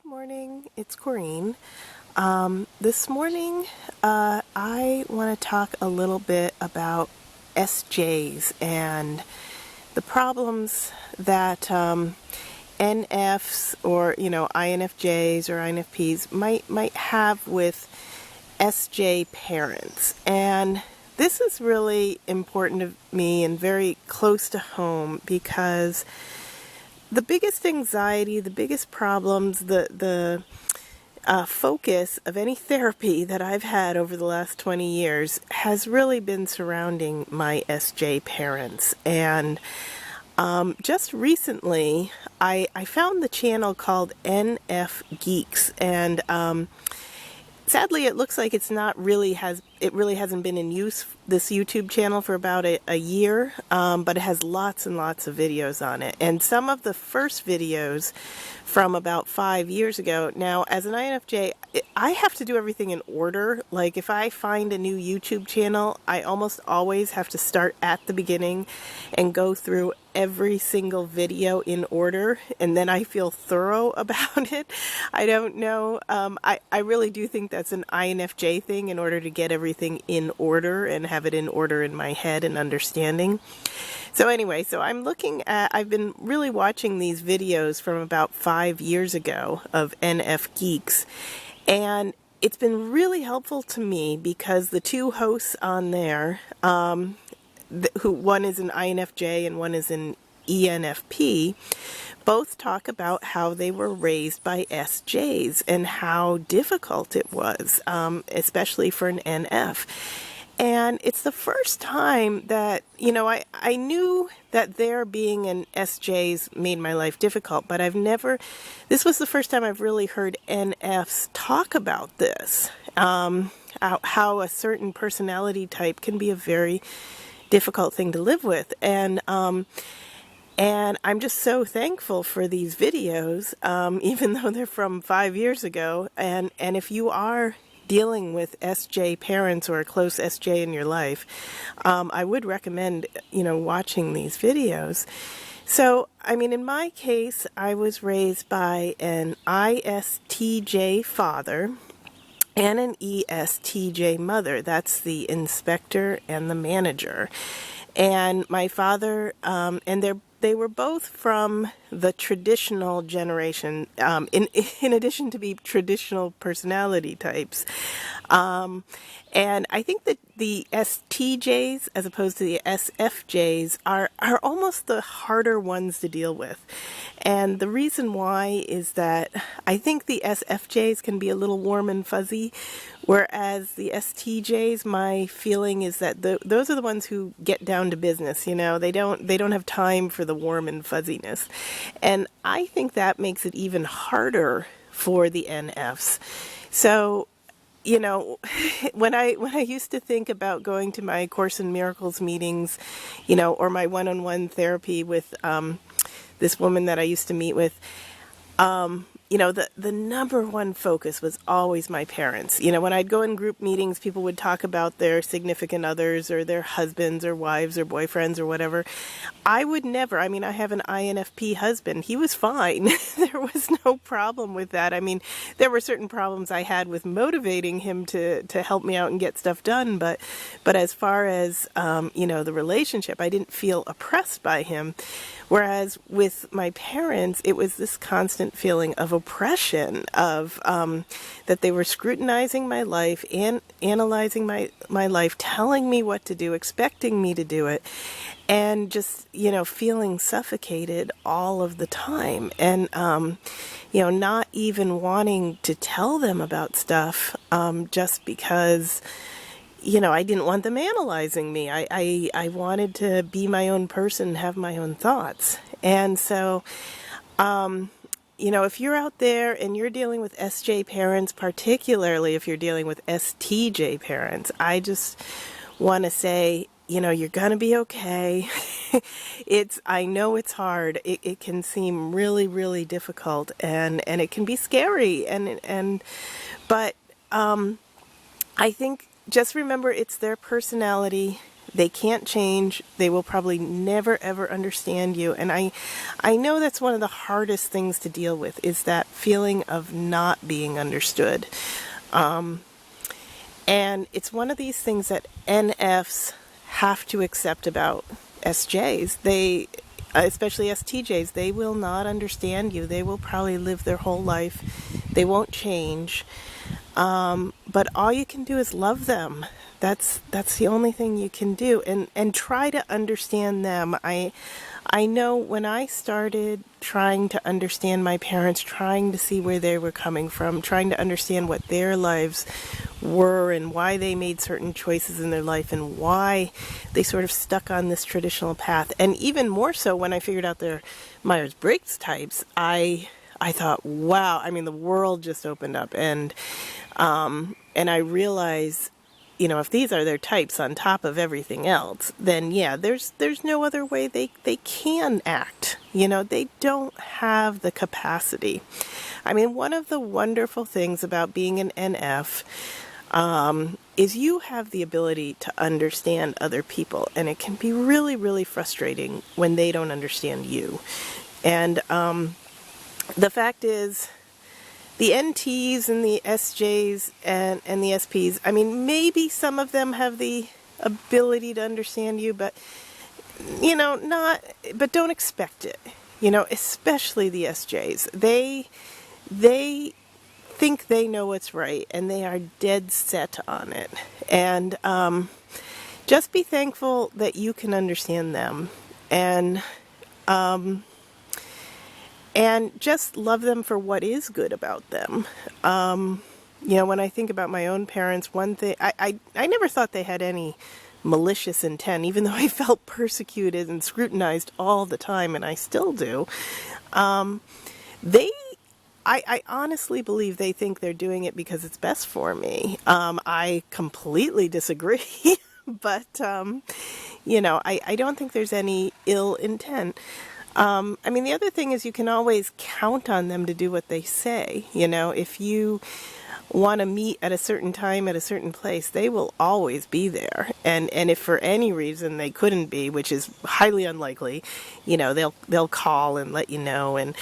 Good morning, it's Corrine. This morning I want to talk a little bit about SJs and the problems that NFs or INFJs or INFPs might have with SJ parents. And this is really important to me and very close to home because the biggest anxiety, the biggest problems, the focus of any therapy that I've had over the last 20 years has really been surrounding my SJ parents. And just recently, I found the channel called NF Geeks, and sadly, it looks like it really hasn't been in use, this YouTube channel, for about a year, but it has lots and lots of videos on it. And some of the first videos from about 5 years ago. Now, as an INFJ, I have to do everything in order. Like, if I find a new YouTube channel, I almost always have to start at the beginning and go through every single video in order, and then I feel thorough about it. I don't know. I really do think that's an INFJ thing, in order to get everything in order and have it in order in my head and understanding. So anyway, I've been really watching these videos from about 5 years ago of NF Geeks, and it's been really helpful to me because the two hosts on there, one is an INFJ and one is an ENFP, both talk about how they were raised by SJs and how difficult it was, especially for an NF. And it's the first time that, I knew that their being an SJs made my life difficult, but this was the first time I've really heard NFs talk about this, how a certain personality type can be a very difficult thing to live with. And I'm just so thankful for these videos, even though they're from 5 years ago. And if you are dealing with SJ parents or a close SJ in your life, I would recommend, watching these videos. So, in my case, I was raised by an ISTJ father and an ESTJ mother. That's the inspector and the manager. And my father, they were both from the traditional generation, in addition to be traditional personality types. And I think that the STJs, as opposed to the SFJs, are almost the harder ones to deal with. And the reason why is that I think the SFJs can be a little warm and fuzzy, whereas the STJs, my feeling is that those are the ones who get down to business. They don't have time for the warm and fuzziness. And I think that makes it even harder for the NFs. So, when I used to think about going to my Course in Miracles meetings, or my one-on-one therapy with this woman that I used to meet with, the number one focus was always my parents. When I'd go in group meetings, people would talk about their significant others or their husbands or wives or boyfriends or whatever. I would never. I have an INFP husband. He was fine. There was no problem with that. There were certain problems I had with motivating him to help me out and get stuff done. But as far as, the relationship, I didn't feel oppressed by him. Whereas with my parents, it was this constant feeling of oppression, of that they were scrutinizing my life and analyzing my life, telling me what to do, expecting me to do it, and just, feeling suffocated all of the time. And, not even wanting to tell them about stuff just because, I didn't want them analyzing me. I wanted to be my own person, have my own thoughts. And so, if you're out there and you're dealing with SJ parents, particularly if you're dealing with STJ parents, I just want to say, you're going to be okay. I know it's hard. It can seem really, really difficult, and it can be scary. But I think, just remember, it's their personality. They can't change. They will probably never ever understand you. And I know that's one of the hardest things to deal with, is that feeling of not being understood. And it's one of these things that NFs have to accept about SJs. They, especially STJs, they will not understand you. They will probably live their whole life. They won't change. But all you can do is love them. That's the only thing you can do, and try to understand them. I know when I started trying to understand my parents, trying to see where they were coming from, trying to understand what their lives were and why they made certain choices in their life and why they sort of stuck on this traditional path. And even more so when I figured out their Myers-Briggs types, I thought, wow, I mean, the world just opened up. And I realized, if these are their types on top of everything else, then yeah, there's no other way they can act. They don't have the capacity. I mean, one of the wonderful things about being an NF is you have the ability to understand other people, and it can be really, really frustrating when they don't understand you. And the fact is, the NTs and the SJs and the SPs, I mean, maybe some of them have the ability to understand you, but, but don't expect it, especially the SJs. They think they know what's right, and they are dead set on it. And just be thankful that you can understand them, and just love them for what is good about them. When I think about my own parents, one thing, I never thought they had any malicious intent, even though I felt persecuted and scrutinized all the time, and I still do. I honestly believe they think they're doing it because it's best for me. I completely disagree, but, I don't think there's any ill intent. I mean, the other thing is you can always count on them to do what they say. If you want to meet at a certain time at a certain place, they will always be there. And if for any reason they couldn't be, which is highly unlikely, they'll call and let you know. And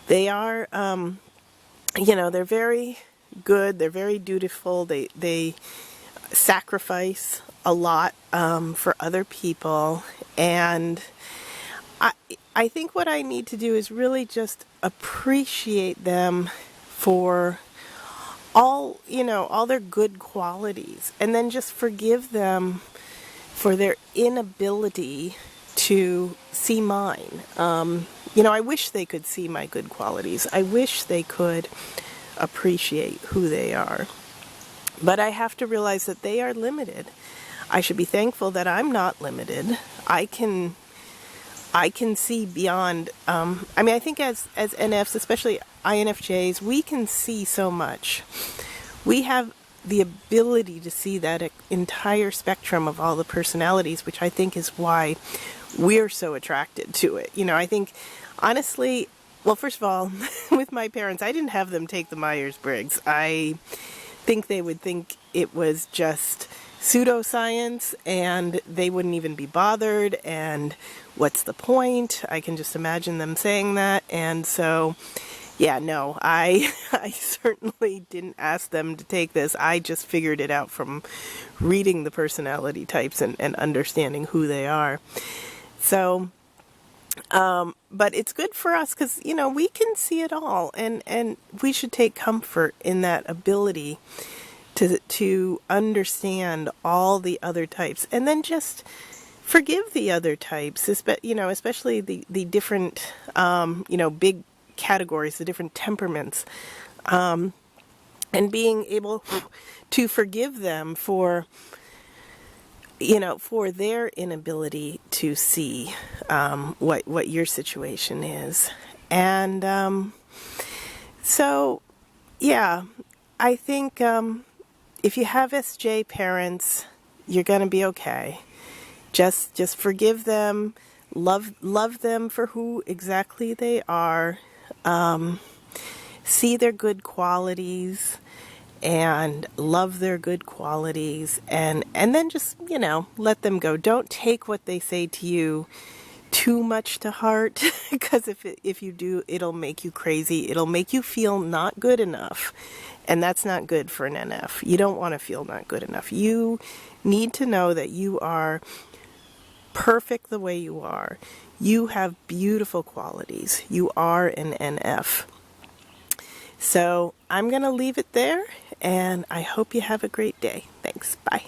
they are, they're very good. They're very dutiful. They sacrifice a lot for other people. And I think what I need to do is really just appreciate them for all their good qualities, and then just forgive them for their inability to see mine. I wish they could see my good qualities. I wish they could appreciate who they are. But I have to realize that they are limited. I should be thankful that I'm not limited. I can see beyond, I think as NFs, especially INFJs, we can see so much. We have the ability to see that entire spectrum of all the personalities, which I think is why we're so attracted to it. I think, honestly, well, first of all, with my parents, I didn't have them take the Myers-Briggs. I think they would think it was just pseudoscience, and they wouldn't even be bothered, and what's the point? I can just imagine them saying that. And so, yeah, no, I certainly didn't ask them to take this. I just figured it out from reading the personality types and understanding who they are. So, but it's good for us because, we can see it all, and we should take comfort in that ability to understand all the other types, and then just forgive the other types, especially the different, big categories, the different temperaments, and being able to forgive them for their inability to see what your situation is. And so, yeah, I think if you have SJ parents, you're going to be okay. Just forgive them, love them for who exactly they are, see their good qualities, and love their good qualities, and then just, let them go. Don't take what they say to you too much to heart, because if you do, it'll make you crazy. It'll make you feel not good enough, and that's not good for an NF. You don't want to feel not good enough. You need to know that you are perfect the way you are. You have beautiful qualities. You are an NF. So I'm going to leave it there, and I hope you have a great day. Thanks. Bye.